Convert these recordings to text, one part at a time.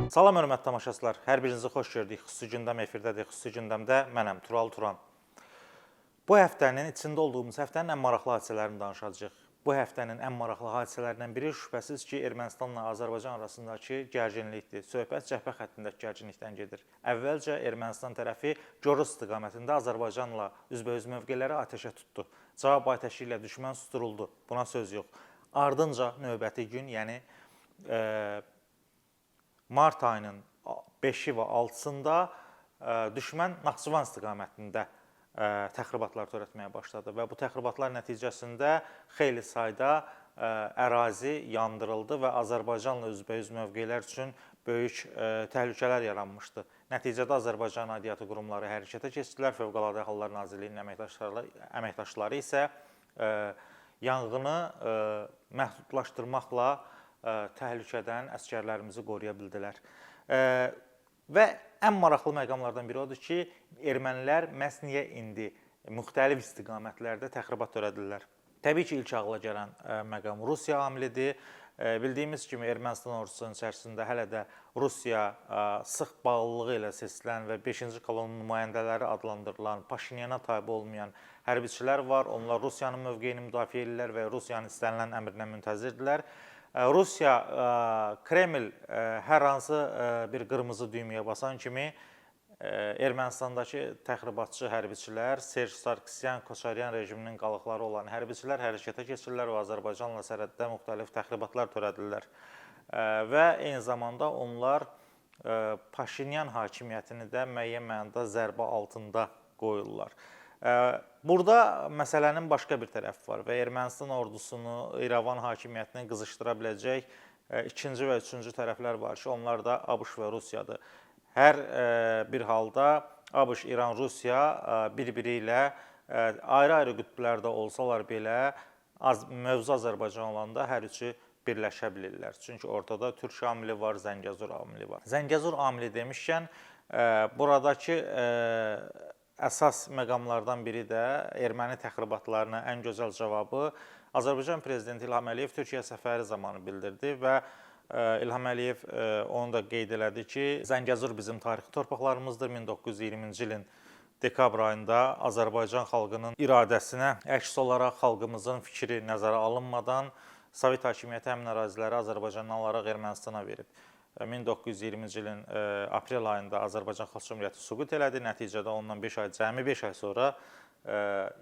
Salam hörmətli tamaşaçılar, hər birinizi xoş gördük. Xüsusi gündəm efirdədir. Xüsusi gündəmdə mənəm Tural Turan. Bu həftənin içində olduğumuz həftənin ən maraqlı hadisələrini danışacağıq. Bu həftənin ən maraqlı hadisələrindən biri şübhəsiz ki, Ermənistanla Azərbaycan arasındakı gərginlikdir. Söhbət cəbhə xəttindəki gərginlikdən gedir. Əvvəlcə Ermənistan tərəfi Gorus istiqamətində Azərbaycanla üzbəüz mövqeləri atəşə tutdu. Cavab atəşi ilə düşmən susturuldu. Buna söz yox. Ardınca növbəti gün, yəni mart ayının 5-i və 6-sında düşmən Naxçıvan istiqamətində təxribatlar törətməyə başladı və bu təxribatlar nəticəsində xeyli sayda ərazi yandırıldı və Azərbaycanla üzbəüz mövqelər üçün böyük təhlükələr yaranmışdı. Nəticədə Azərbaycan aidiyyatı qurumları hərəkətə keçdilər, Fövqəladə Hallar Nazirliyinin əməkdaşları isə yanğını məhdudlaşdırmaqla təhlükədən əsgərlərimizi qoruya bildilər. Və ən maraqlı məqamlardan biri odur ki, ermənilər məhz niyə indi müxtəlif istiqamətlərdə təxribat törədirlər? Təbii ki, ilk ağla gələn məqam Rusiya amilidir. Bildiyimiz kimi Ermənistan ordusunun içərisində hələ də Rusiya sıx bağlılığı ilə seçilən və 5-ci kolonun nümayəndələri adlandırılan, Paşinyana tabe olmayan hərbiçilər var. Onlar Rusiyanın mövqeyini müdafiə edirlər və Rusiyanın istənilən əmrinə müntəzirdirlər. Rusiya, Kreml hər hansı bir qırmızı düyməyə basan kimi Ermənistandakı təxribatçı hərbiçilər, Serj Sarkisyan, Koçaryan rejiminin qalıqları olan hərbiçilər hərəkətə keçirlər və Azərbaycanla sərhəddə müxtəlif təxribatlar törədirlər. Və eyni zamanda onlar Paşinyan hakimiyyətini də müəyyən mənada zərbə altında qoyurlar. Burada məsələnin başqa bir tərəfi var və Ermənistan ordusunu, İrəvan hakimiyyətini qızışdıra biləcək ikinci və üçüncü tərəflər var ki, onlar da ABŞ və Rusiyadır. Hər bir halda ABŞ, İran, Rusiya bir-biri ilə ayrı-ayrı qütblərdə olsalar belə mövzu Azərbaycan olanda hər üçü birləşə bilirlər. Çünki ortada Türk amili var, Zəngəzur amili var. Zəngəzur amili demişkən, buradakı əsas məqamlardan biri də erməni təxribatlarına ən gözəl cavabı Azərbaycan prezidenti İlham Əliyev Türkiyə səfəri zamanı bildirdi və İlham Əliyev onu da qeyd elədi ki, Zəngəzur bizim tarixi torpaqlarımızdır. 1920-ci ilin dekabr ayında Azərbaycan xalqının iradəsinə əks olaraq xalqımızın fikri nəzərə alınmadan Sovet hakimiyyəti həmin əraziləri Azərbaycandan alaraq Ermənistana verib. 1920-ci ilin aprel ayında Azərbaycan Xalq Cümhuriyyəti süqut elədi. Nəticədə ondan cəmi 5 ay sonra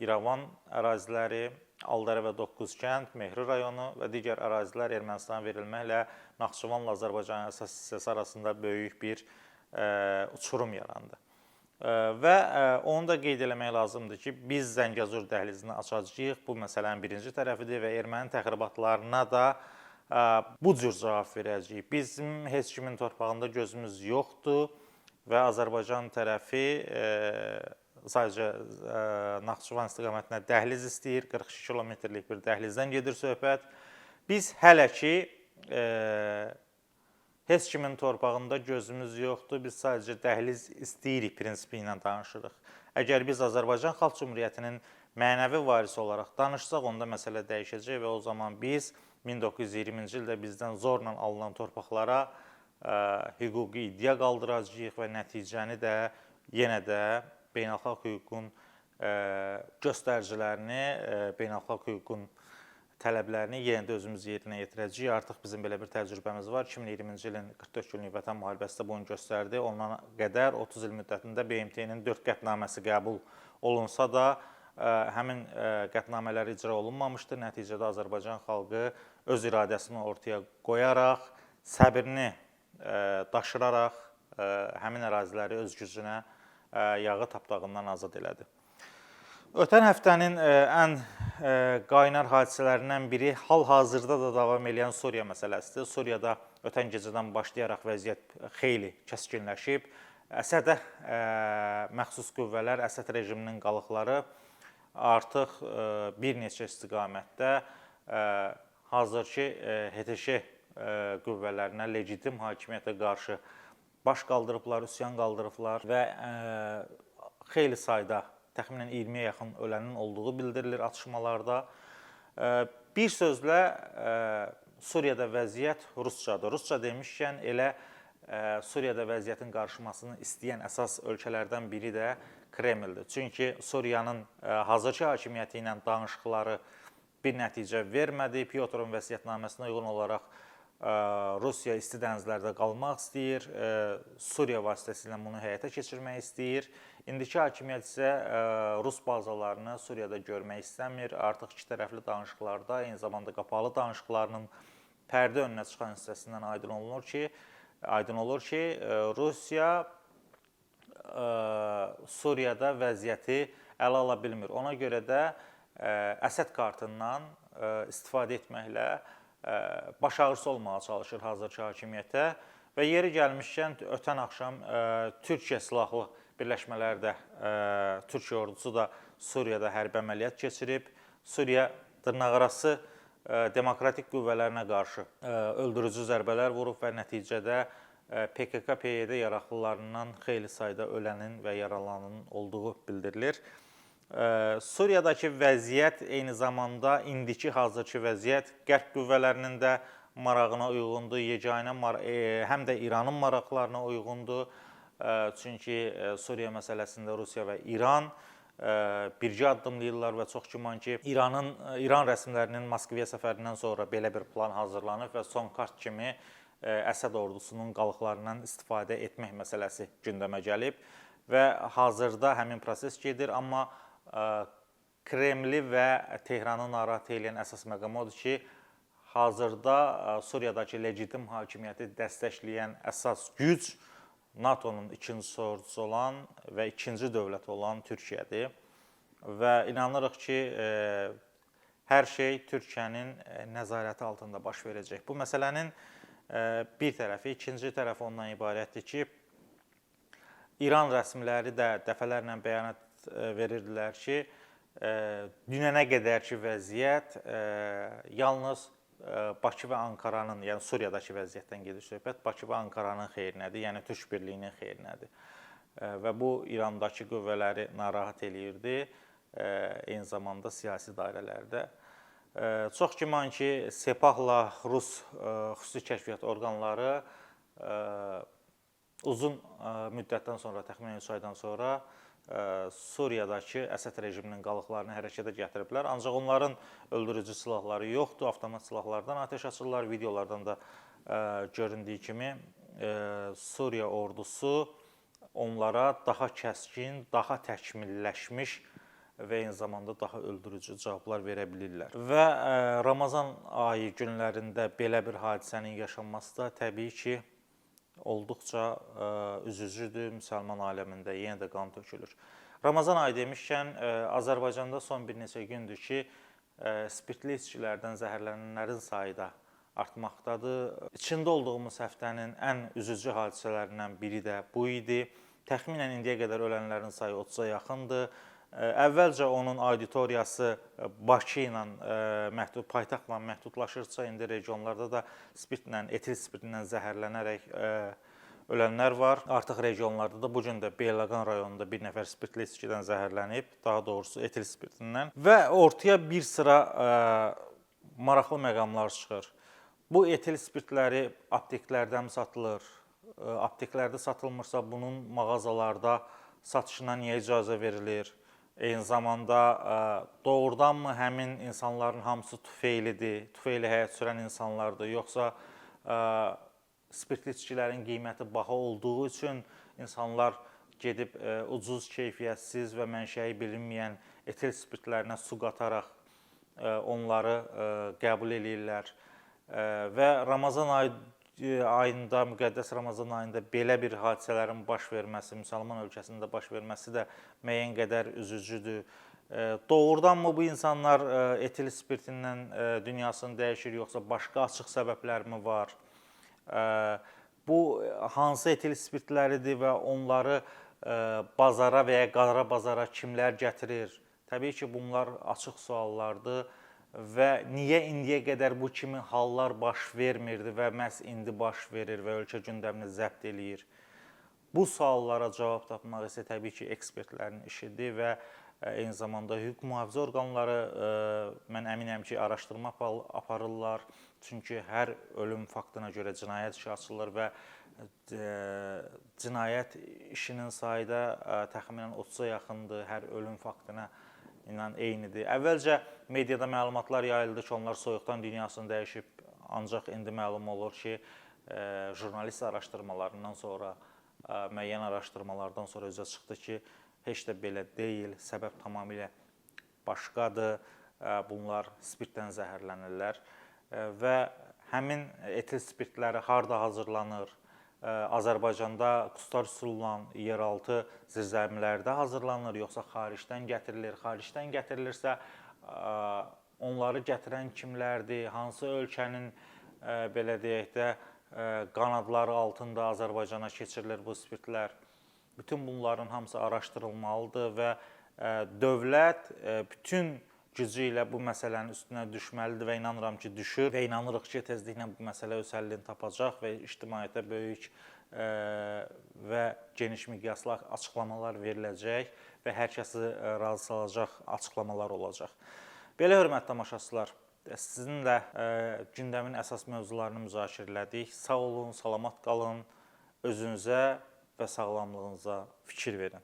İrəvan əraziləri, Ağdərə və Doqquzkənd, Mehri rayonu və digər ərazilər Ermənistana verilməklə Naxçıvanla Azərbaycanın əsas hissəsi arasında böyük bir uçurum yarandı. Və onu da qeyd eləmək lazımdır ki, biz Zəngəzur dəhlizini açacağıq. Bu məsələnin birinci tərəfidir və erməni təxribatlarına da bu cür cavab verəcəyik. Bizim heç kimin torpağında gözümüz yoxdur və Azərbaycan tərəfi sadəcə Naxçıvan istiqamətinə dəhliz istəyir. 42 kilometrlik bir dəhlizdən gedir söhbət. Biz hələ ki heç kimin torpağında gözümüz yoxdur. Biz sadəcə dəhliz istəyirik prinsipi ilə danışırıq. Əgər biz Azərbaycan Xalq Cümhuriyyətinin mənəvi varisi olaraq danışsaq, onda məsələ dəyişəcək və o zaman biz 1920-ci ildə bizdən zorla alınan torpaqlara hüquqi iddia qaldıracağıq və nəticəni də yenə də beynəlxalq hüququn göstəricilərini, beynəlxalq hüququn tələblərini yenə də özümüz yerinə yetirəcəyik. Artıq bizim belə bir təcrübəmiz var. 2020-ci ilin 44 günlük vətən müharibəsi də bunu göstərdi. Ondan qədər 30 il müddətində BMT-nin 4 qətnaməsi qəbul olunsa da həmin qətnamələr icra olunmamışdır. Nəticədə Azərbaycan xalqı öz iradəsini ortaya qoyaraq, səbrini daşıraraq həmin əraziləri öz gücünə yağı tapdağından azad elədi. Ötən həftənin ən qaynar hadisələrindən biri hal-hazırda da davam edən Suriya məsələsidir. Suriyada ötən gecədən başlayaraq vəziyyət xeyli kəskinləşib. Əsədə məxsus qüvvələr, Əsəd rejiminin qalıqları artıq bir neçə istiqamətdə hazırki HTŞ qüvvələrinə, legitim hakimiyyətə qarşı baş qaldırıblar, üsyan qaldırıblar və xeyli sayda, təxminən 20-yə yaxın ölənin olduğu bildirilir atışmalarda. Bir sözlə Suriyada vəziyyət Rusçadır. Rusça demişkən elə Suriyada vəziyyətin qarışmasını istəyən əsas ölkələrdən biri də Kremldir. Çünki Suriyanın hazırki hakimiyyəti ilə danışıqları bir nəticə vermədi. Pyotrun vəsiyyətnaməsinə uyğun olaraq Rusiya isti dənizlərdə qalmaq istəyir, Suriya vasitəsilə bunu həyata keçirmək istəyir. İndiki hakimiyyət isə Rus bazalarını Suriyada görmək istəmir. Artıq iki tərəfli danışıqlarda, eyni zamanda qapalı danışıqlarının pərdə önünə çıxan hissəsindən aydın olur ki, Rusiya Suriyada vəziyyəti ələ ala bilmir. Ona görə də Əsəd kartından istifadə etməklə baş ağrısı olmağa çalışır hazırki hakimiyyətə və yeri gəlmişkən ötən axşam Türkiyə silahlı birləşmələri də, Türkiyə ordusu da Suriyada hərbi əməliyyat keçirib. Suriya dırnaqarası demokratik qüvvələrinə qarşı öldürücü zərbələr vurub və nəticədə PKK-PYD yaraqlılarından xeyli sayda ölənin və yaralananın olduğu bildirilir. Suriyadakı vəziyyət eyni zamanda indiki hazırki vəziyyət qərb qüvvələrinin də marağına uyğundur, yeganə həm də İranın maraqlarına uyğundur. Çünki Suriya məsələsində Rusiya və İran birgə addımlayırlar və çox güman ki, İran rəsmilərinin Moskvaya səfərindən sonra belə bir plan hazırlanıb və son kart kimi Əsəd ordusunun qalıqlarından istifadə etmək məsələsi gündəmə gəlib və hazırda həmin proses gedir, amma Kremli və Tehranı narahat edən əsas məqam odur ki, hazırda Suriyadakı legitim hakimiyyəti dəstəkləyən əsas güc NATO-nun ikinci ordusu olan və ikinci dövlət olan Türkiyədir və inanırıq ki, hər şey Türkiyənin nəzarəti altında baş verəcək. Bu məsələnin bir tərəfi, ikinci tərəfi ondan ibarətdir ki, İran rəsmiləri də dəfələrlə bəyanat verirdilər ki, dünənə qədərki vəziyyət yalnız Bakı və Ankaranın, yəni Suriyadakı vəziyyətdən gedir söhbət, Bakı və Ankaranın xeyrinədir, yəni Türk birliyinin xeyrinədir. Və bu İrandakı qüvvələri narahat eləyirdi, eyni zamanda siyasi dairələrdə. Çox güman ki, Sepahla Rus xüsusi kəşfiyyat orqanları uzun müddətdən sonra, təxminən 3 aydan sonra Suriyadakı Əsəd rejiminin qalıqlarını hərəkətə gətiriblər. Ancaq onların öldürücü silahları yoxdur, avtomat silahlardan atəş açırlar. Videolardan da göründüyü kimi Suriya ordusu onlara daha kəskin, daha təkmilləşmiş və eyni zamanda daha öldürücü cavablar verə bilirlər. Və Ramazan ayı günlərində belə bir hadisənin yaşanması da təbii ki, olduqca üzücüdür, müsəlman aləmində yenə də qan tökülür. Ramazan ayı demişkən, Azərbaycanda son bir neçə gündür ki, spirtli içkilərdən zəhərlənənlərin sayı da artmaqdadır. İçində olduğumuz həftənin ən üzücü hadisələrindən biri də bu idi. Təxminən indiyə qədər ölənlərin sayı 30-a yaxındır. Əvvəlcə onun auditoriyası Bakı ilə paytaxtla məhdudlaşırsa, indi regionlarda da etil spirtlə zəhərlənərək ölənlər var. Artıq regionlarda da bu gün də Beyləqan rayonunda bir nəfər spirtli içkidən zəhərlənib, daha doğrusu etil spirtindən. Və ortaya bir sıra maraqlı məqamlar çıxır. Bu etil spirtləri apteklərdə satılır? Apteklərdə satılmırsa, bunun mağazalarda satışına niyə icazə verilir? Eyni zamanda doğrudanmı həmin insanların hamısı tüfeylidir, tüfeyli həyat sürən insanlardır, yoxsa spirtli içkilərin qiyməti baha olduğu üçün insanlar gedib ucuz, keyfiyyətsiz və mənşəyi bilinməyən etil spirtlərinə su qataraq onları qəbul edirlər. Və Ramazan ayında, müqəddəs Ramazan ayında belə bir hadisələrin baş verməsi, müsəlman ölkəsində baş verməsi də müəyyən qədər üzücüdür. Doğrudanmı bu insanlar etil spirtindən dünyasını dəyişir, yoxsa başqa açıq səbəblərmi var? Bu hansı etil spirtləridir və onları bazara və ya qara bazara kimlər gətirir? Təbii ki, bunlar açıq suallardır. Və niyə indiyə qədər bu kimi hallar baş vermirdi və məhz indi baş verir və ölkə gündəmini zəbt eləyir? Bu suallara cavab tapmaq isə təbii ki, ekspertlərin işidir və eyni zamanda hüquq mühafizə orqanları, mən əminəm ki, araşdırma aparırlar. Çünki hər ölüm faktına görə cinayət işi açılır və cinayət işinin sayı da təxminən 30-a yaxındır, hər ölüm faktına ilə eynidir. Əvvəlcə mediada məlumatlar yayıldı ki, onlar soyuqdan dünyasını dəyişib, ancaq indi məlum olur ki, jurnalist araşdırmalarından sonra, müəyyən araşdırmalardan sonra üzə çıxdı ki, heç də belə deyil, səbəb tamamilə başqadır. Bunlar spirtdən zəhərlənirlər və həmin etil spirtləri harda hazırlanır? Azərbaycanda Qustar üsulla yeraltı zirzəmilərdə hazırlanır, yoxsa xaricdən gətirilir? Xaricdən gətirilirsə, onları gətirən kimlərdir? Hansı ölkənin belə deyək də qanadları altında Azərbaycana keçirilir bu spirtlər? Bütün bunların hamısı araşdırılmalıdır və dövlət bütün gücü ilə bu məsələnin üstünə düşməlidir və inanıram ki, düşür və inanırıq ki, tezliklə bu məsələ öz həllini tapacaq və ictimaiyyətə böyük və geniş miqyaslı açıqlamalar veriləcək və hər kəsi razı salacaq açıqlamalar olacaq. Belə hörmətli tamaşaçılar, sizinlə gündəmin əsas mövzularını müzakirə elədik. Sağ olun, salamat qalın, özünüzə və sağlamlığınıza fikir verin.